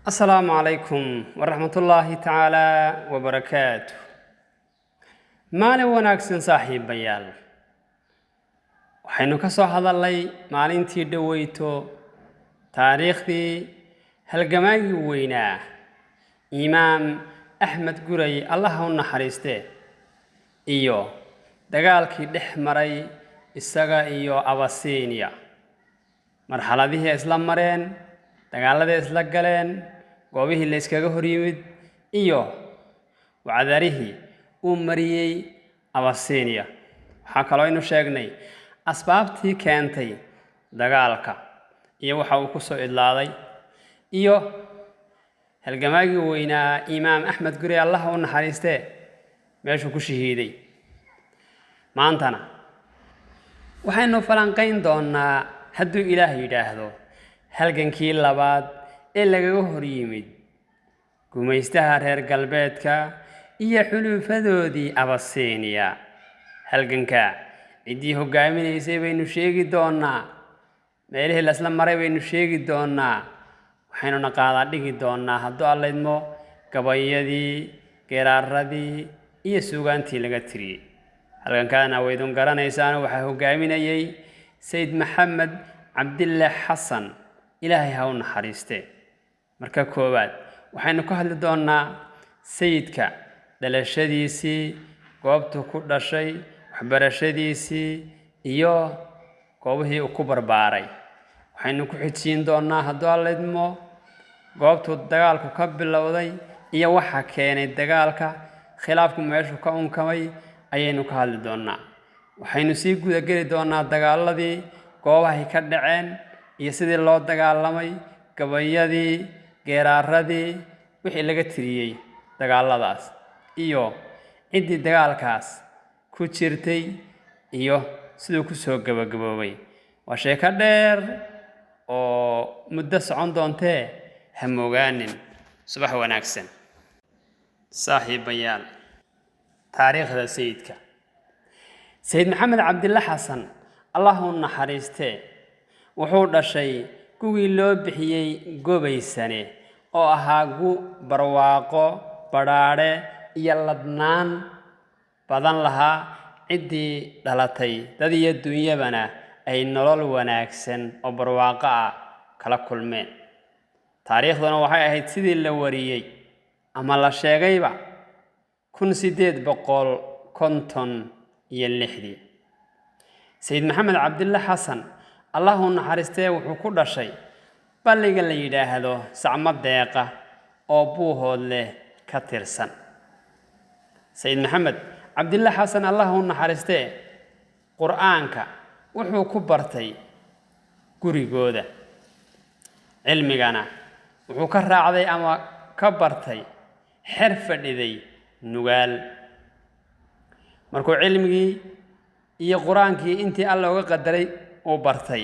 السلام عليكم ورحمة الله تعالى وبركاته. مالin wanaagsan saaxiibayaal, waxaynu ka soo hadalnay maalintii dhaweyto taariikhdii halgamaagii weynaa Imaam Axmed Guray Allah u naxariistee iyo dagaalkii dhex maray isaga iyo Abasiiniya. marxaladihii isla mareen, dagaaladii isla galeen, goobihii la iskaga hor yimid iyo wacdarihii uu mariyay Abasiiniya. waxaa kaloo aynu sheegnay asbaabtii keentay dagaalka iyo waxa uu ku soo idlaaday iyo halgamaagii weynaa Imaam Axmed Guray Allah u naxariistee meeshuu ku shahiiday. maantana waxaynu falanqayn doonaa hadduu Ilaah yidhaahdo halgankii labaad ee lagaga hor yimid gumaystaha reer galbeedka iyo xulufadoodii Abasiiniya. halganka ciddii hogaaminaysay baynu sheegi doonaa, meelihii la isla maray baynu sheegi doonaa, waxaynuna qaadaa dhigi doonaa hadduu Alla idmo gabayadii, geeraaradii iyo suugaantii laga tiriyey. halgankaana waydun garanaysaan waxaa hogaaminayay Sayid Maxamed Cabdille Xasan, Ilaahay ha u naxariistee. marka koowaad waxaynu ka hadli doonaa sayidka dhalashadiisii, goobtuu ku dhashay, waxbarashadiisii iyo goobihii uu ku barbaaray. waxaynu ku xijisiin doonaa hadduu Alla idmo goobtuu dagaalku ka bilowday iyo waxa keenay dagaalka, khilaafku meeshuu ka unkamay ayaynu ka hadli doonaa. waxaynu sii gudageli doonaa dagaaladii, goobahay ka dhaceen iyo sidii loo dagaalamay, gabayadii, geeraaradii, wixii laga tiriyey dagaaladaas iyo ciddii dagaalkaas ku jirtay iyo siduu ku soo gabagaboobay. waa sheeko dheer oo muddo socon doontee ha moogaanin. subax wanaagsan saaxiibayaal. taariikhda sayidka Sayid Maxamed Cabdille Xasan Allah u naxariistee wuxuu dhashay gugii loo bixiyey Gobaysane oo ahaa gu barwaaqo, badhaadhe iyo ladnaan badan lahaa. ciddii dhalatay dad iyo dunyabana ay nolol wanaagsan oo barwaaqo ah kala kulmeen. taariikhduna waxay ahayd sidii la wariyey ama la sheegayba 1856. Sayid Maxamed Cabdille Xasan Allah u naxariistee wuxuu ku dhashay balliga la yidhaahdo Sacmo Deeqa oo Buuhoodle ka tirsan. Sayid Maxamed Cabdille Xasan Allah u naxariistee Qur'aanka wuxuu ku bartay gurigooda, cilmigana wuxuu ka raacday ama ka bartay xer fadhiday Nugaal. markuu cilmigii iyo quraankii intii Alla uga qadaray uu bartay,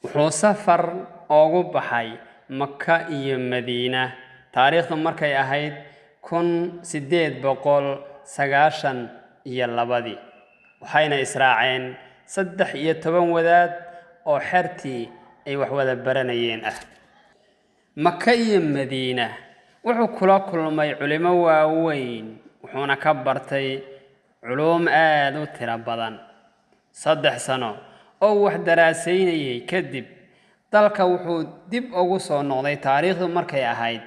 wuxuu safar ugu baxay Makka iyo Madiina. taariikhdu markay ahayd 1892 waxayna israaceen 13 wadaad oo xertii ay wax wada baranayeen ah. Makka iyo Madiina wuxuu kula kulmay culimo waaweyn, wuxuuna ka bartay culuum aad u tiro badan. 3 sano oo wax daraasaynayay kadib, dalka wuxuu dib ugu soo noqday taariikhdu markay ahayd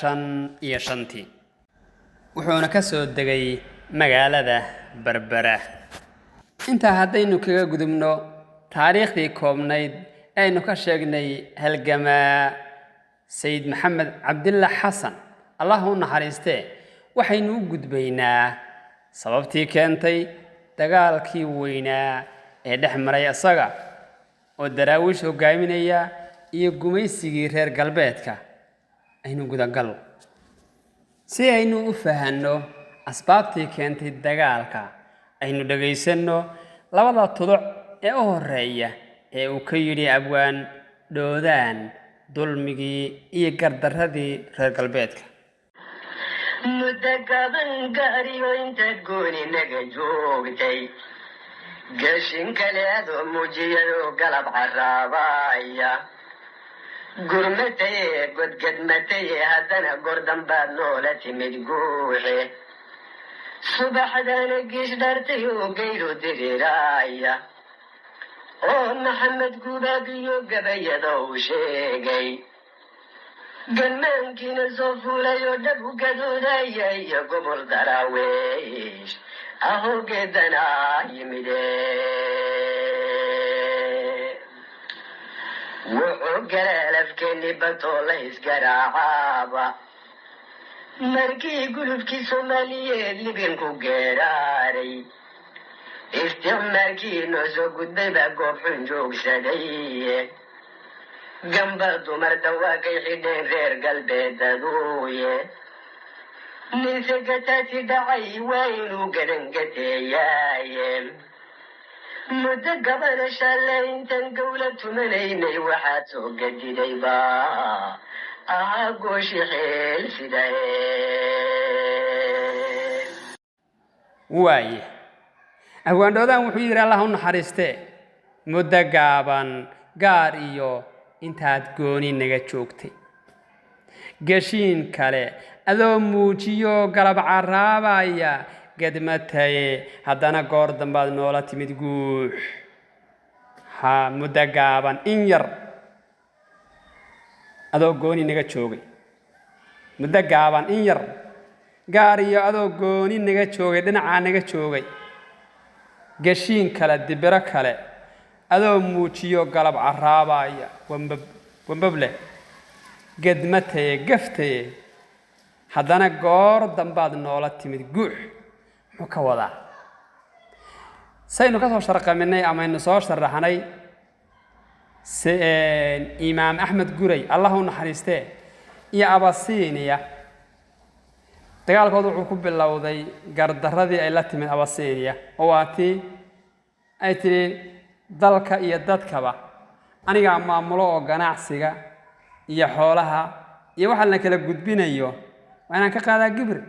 1895 wuxuuna ka soo degay magaalada Berbera. intaa haddaynu kaga gudubno taariikhdii koobnayd aynu ka sheegnay halgamaa Sayid Maxamed Cabdille Xasan Allah u naxariistee, waxaynu u gudbaynaa sababtii keentay dagaalkii weynaa ee dhex maray isaga oo daraawiish hogaaminaya iyo gumaysigii reer galbeedka. aynu gudagal si aynu u fahanno asbaabtii keentay dagaalka. aynu dhagaysanno labada tuduc ee u horeeya ee uu ka yidhi abwaan Dhoodaan dulmigii iyo gardaradii reer galbeedka. muddo gaban gaariyo intaad gooni naga joogtay قشن كليادو موجيو قلب عرابايا قرمتي قدمتي هدنا قردن باد نولتي مدقوحي صبح دانا قيش دارتي وقيلو دريرايا محمد قبابيو قبيضو شيقي قلمان كينا زوفولا يودبو قدودايا يا قبر دراويش أهو قدنا يمدي وعقل لفكني بطولة إسكراعابا مركي قلوبكي سومالية اللي بينكو قراري استعماركي نوزو قدي باقو حنجوك سديه قنبضو مرتواكي حدين غير قلبي دادويه نسقتاتي دعي وينو قرنقتي يايم مدقبنا شالين تنقولة منيني وحاتو قدي ديبا أقوشي حيل سداي waaye agwaandhoodan wuxuu yidhi allah u naxariistee muddo gaaban gaar iyo intaad gooni naga joogtay gashiin kale adoo muujiyo galab caraabaya gedmataye haddana goor dambaad noola timid guux ha muddo gaaban in yar adoo gooni naga joogay muddo gaaban in yar gaar iyo adoo gooni naga joogay dhinacaa naga joogay gashiin kale dibiro kale adoo muujiyo galab caraabaya wambab leh gedmataye gaftaye haddana goor dambaad noola timid guux muxuu ka wadaa saynu ka soo sharqaminay amaynu soo sharaxnay imaam axmed guray allah u naxariistee iyo abasiiniya dagaalkood wuxuu ku bilowday gardaradii ay la timid abasiiniya oo waa tii ay tidhi dalka iyo dadkaba anigaa maamulo oo ganacsiga iyo xoolaha iyo waxa la kala gudbinayo waa inaan ka qaadaa gibir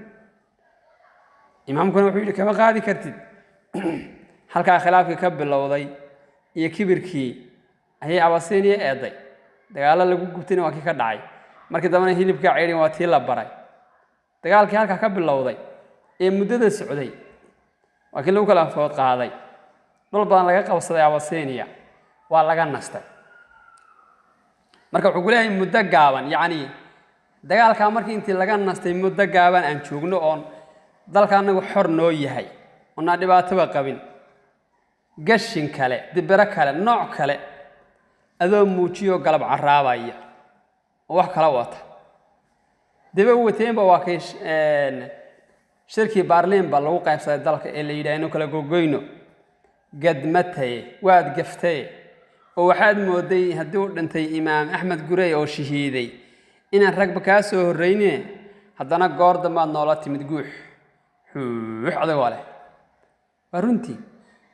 imaamkuna wuxuu yidhi kama qaadi kartid halkaa khilaafkii ka bilowday iyo kibirkii ayay abasiiniya eeday dagaallo lagu gubtayna waa kii ka dhacay markii dambena hilibkaa ceydhin waa tii la baray dagaalkii halkaa ka bilowday ee muddada socday waa kii lagu kala food qaaday dhul badan laga qabsaday abasiiniya waa laga nastay marka wuxuu ku leeyahay muddo gaaban yacni dagaalkaa markii intii laga nastay muddo gaaban aan joogno oon dalka annagu xor noo yahay oonaan dhibaatoba qabin gashin kale dibiro kale nooc kale adoo muujiyo galab caraabaya oo wax kala wata daba wateenba waa kay shirkii baarliinba lagu qaybsaday dalka ee la yidhaah inuu kala gogoyno gadmataye waad gaftaye oo waxaad mooday haddii uu dhintay imaam axmed gurey oo shahiiday inaan ragba kaa soo horrayne haddana goor dambaad noola timid guux xuux adagoo leh waa runtii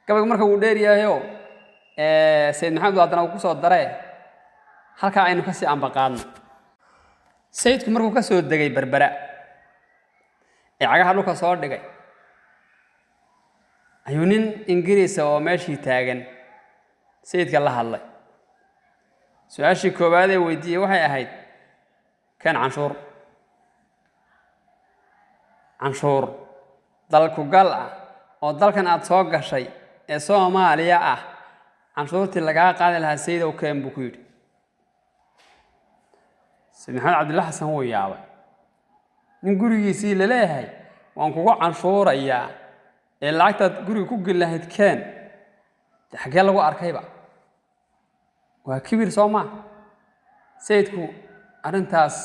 gabayga marka wuu dheer yahayoo sayid maxamed haddana uu ku soo daree halkaa aynu ka sii ambaqaadno sayidku markuu ka soo degay berbera ee cagaha dhulka soo dhigay ayuu nin ingiriisa oo meeshii taagan sayidka la hadlay su-aashii koowaad ee weydiiyey waxay ahayd keen canshuur dalku gal ah oo dalkan aad soo gashay ee Soomaaliya ah canshuurtii lagaa qaadi lahaa sayidow keen buu ku yidhi Sayid Maxamed Cabdullaahi Xasan wuu yaabay nin gurigiisii la leeyahay waan kugu canshuurayaa ee lacagtaad guriga ku geli lahayd keen xagee lagu arkayba waa kibir Soomaa sayidku arrintaas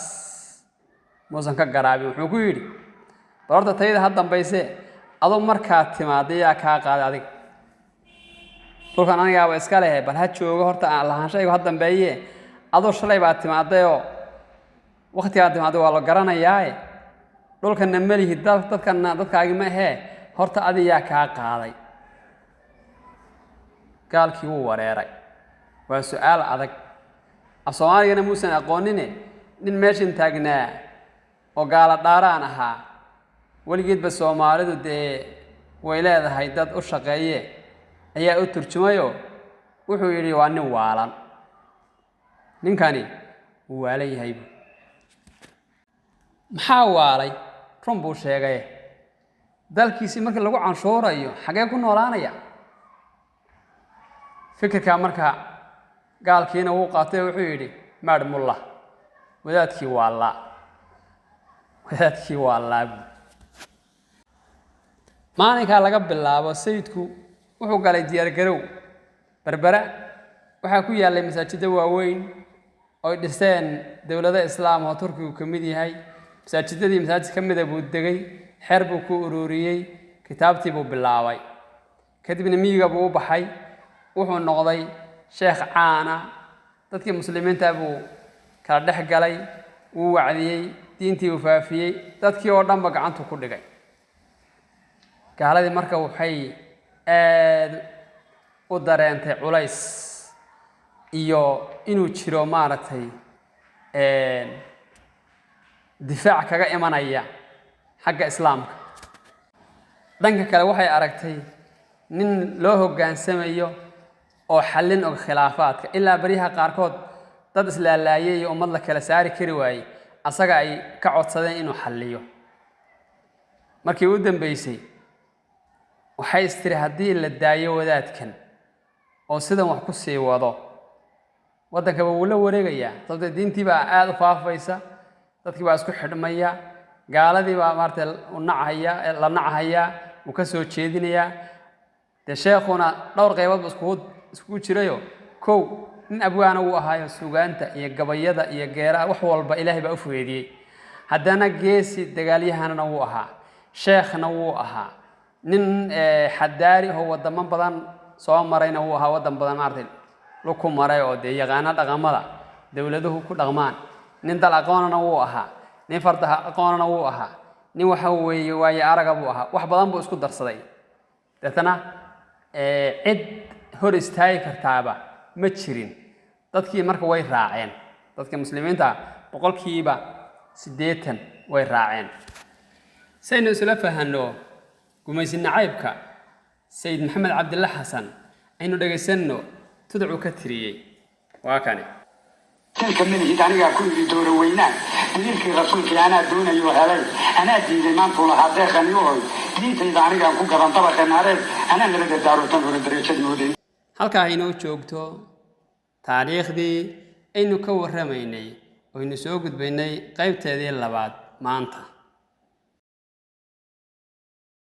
muusan ka garaabin wuxuu ku yidhi barta tayada had dambayse adoo markaa timaaday yaa kaa qaaday adiga dhulkan anigaaba iska leeyahay bal ha joogo horta aan lahaanshaygu ha dambeeye adoo shalay baa timaadayoo waqtigaa timaaday waa la garanayaaye dhulkanna melihi dadkanna dadkaagi ma ahee horta adi yaa kaa qaaday gaalkii wuu wareeray waa su'aal adag af soomaaligana muusan aqoonine nin meeshan taagnaa oo gaala dhaaraan ahaa weligeedba Soomaalidu dee way leedahay dad u shaqeeye ayaa u turjumayo wuxuu yidhi waa nin waalan ninkani wuu waalan yahay maxaa waalay run buu sheegay dalkiisii markii lagu canshuurayo xagee ku noolaanaya fikirka marka gaalkiina wuu qaatay wuxuu yidhi maadh mullah wadaadkii waa laa maalinkaa laga bilaabo sayidku wuxuu galay diyaargarow berbera waxaa ku yaallay masaajidda waaweyn oo dhiseen dowlado islaam oo turkigu ka mid yahay masaajidadii masaajid ka mida buu degay xeer buu ku ururiyey kitaabtii buu bilaabay kadibna miyiga buu u baxay wuxuu noqday sheekh caana dadkii muslimiinta buu kala dhex galay wuu wacdiyey diintii uu faafiyey dadkii oo dhanba gacantu ku dhigay gaaladii marka waxay aad u dareentay culays iyo inuu jiro maaragtay difaac kaga imanaya xagga islaamka dhanka kale waxay aragtay nin loo hoggaansamayo oo xallin og khilaafaadka ilaa bariyaha qaarkood dad islaalaayay iyo ummad la kala saari kari waayey asaga ay ka codsadeen inuu xalliyo markii u dambeysay waxay istiri haddii la daayo wadaadkan oo sidan wax ku sii wado waddankaba wuu la wareegayaa sababtee diintii baa aad u faafaysa dadkii baa isku xidhmaya gaaladii baa maaragtay la nacahayaa wuu ka soo jeedinayaa dee sheekhuna dhowr qaybood ba iskugu jirayo kow nin abwaana wuu ahaayo sugaanta iyo gabayada iyo geeraha wax walba ilaahay baa u fugeediyey haddana geesi dagaalyahanna wuu ahaa sheekhna wuu ahaa nin xadaari oo wadamo badan soo marayna wuu ahaa waddan badan maaragtay ku maray oo dee yaqaana dhaqamada dowladuhu ku dhaqmaan nin dal aqoonana wuu ahaa nin fardaha aqoonana wuu ahaa nin waxa weeye waaye araga buu ahaa wax badan buu isku darsaday deetana cid hor istaagi kartaaba ma jirin dadkii marka way raaceen dadka muslimiinta 80% way raaceen saynu isla fahanno gumaysi nacaybka sayid maxamed cabdilla xasan aynu dhageysanno tudcu ka tiriyey waa kane tilka minhid anigaa ku yidhi dooro weynaan diilkii rasuulkii anaa doonayo helay anaa diiday maantuu lahaa deeqani u hoy diintayda anigaan ku gaban dabaqa naareed anaa nala dadaarotan hore darajadii oday halkaa inoo joogto taariikhdii aynu ka warramaynay oo aynu soo gudbaynay qaybteedii labaad maanta